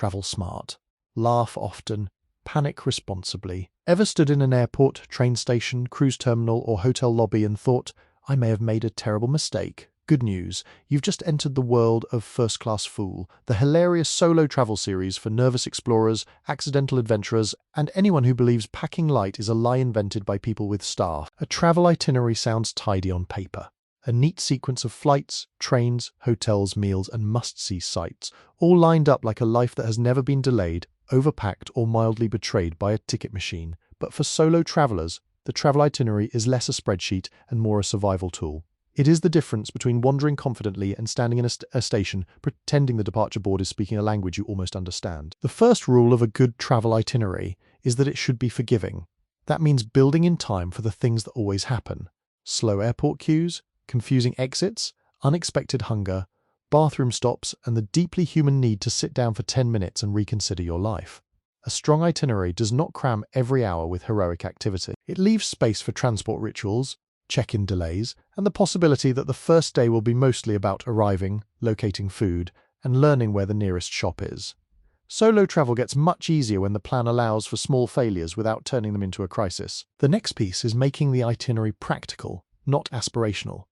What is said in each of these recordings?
travel smart. Laugh often. Panic responsibly. Ever stood in an airport, train station, cruise terminal, or hotel lobby and thought, I may have made a terrible mistake? Good news, you've just entered the world of First Class Fool, the hilarious solo travel series for nervous explorers, accidental adventurers, and anyone who believes packing light is a lie invented by people with staff. A travel itinerary sounds tidy on paper. A neat sequence of flights, trains, hotels, meals, and must-see sites, all lined up like a life that has never been delayed, overpacked, or mildly betrayed by a ticket machine. But for solo travelers, the travel itinerary is less a spreadsheet and more a survival tool. It is the difference between wandering confidently and standing in a station pretending the departure board is speaking a language you almost understand. The first rule of a good travel itinerary is that it should be forgiving. That means building in time for the things that always happen. Slow airport queues, confusing exits, unexpected hunger, bathroom stops, and the deeply human need to sit down for 10 minutes and reconsider your life. A strong itinerary does not cram every hour with heroic activity. It leaves space for transport rituals, check-in delays, and the possibility that the first day will be mostly about arriving, locating food, and learning where the nearest shop is. Solo travel gets much easier when the plan allows for small failures without turning them into a crisis. The next piece is making the itinerary practical, not aspirational.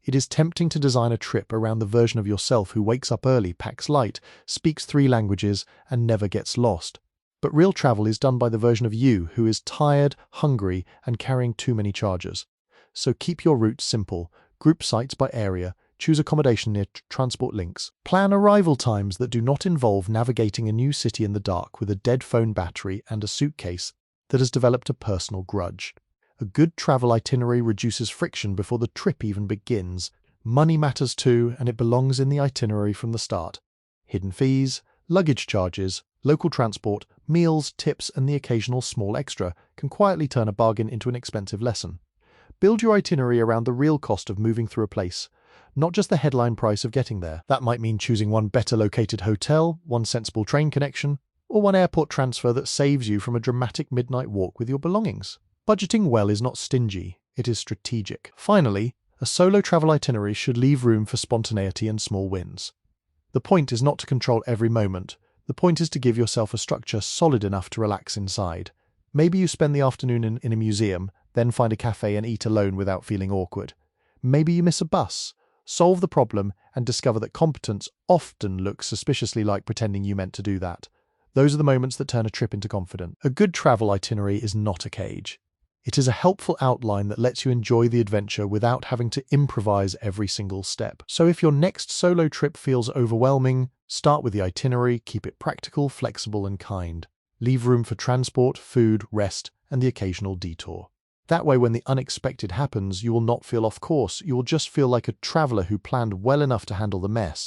It is tempting to design a trip around the version of yourself who wakes up early, packs light, speaks 3 languages, and never gets lost. But real travel is done by the version of you who is tired, hungry, and carrying too many charges. So keep your route simple, group sites by area, choose accommodation near transport links, plan arrival times that do not involve navigating a new city in the dark with a dead phone battery and a suitcase that has developed a personal grudge. A good travel itinerary reduces friction before the trip even begins. Money matters too, and it belongs in the itinerary from the start. Hidden fees, luggage charges, local transport, meals, tips, and the occasional small extra can quietly turn a bargain into an expensive lesson. Build your itinerary around the real cost of moving through a place, not just the headline price of getting there. That might mean choosing one better located hotel, one sensible train connection, or one airport transfer that saves you from a dramatic midnight walk with your belongings. Budgeting well is not stingy, it is strategic. Finally, a solo travel itinerary should leave room for spontaneity and small wins. The point is not to control every moment. The point is to give yourself a structure solid enough to relax inside. Maybe you spend the afternoon in a museum, then find a cafe and eat alone without feeling awkward. Maybe you miss a bus, solve the problem, and discover that competence often looks suspiciously like pretending you meant to do that. Those are the moments that turn a trip into confidence. A good travel itinerary is not a cage. It is a helpful outline that lets you enjoy the adventure without having to improvise every single step. So if your next solo trip feels overwhelming, start with the itinerary, keep it practical, flexible, and kind. Leave room for transport, food, rest, and the occasional detour. That way, when the unexpected happens, you will not feel off course. You will just feel like a traveler who planned well enough to handle the mess,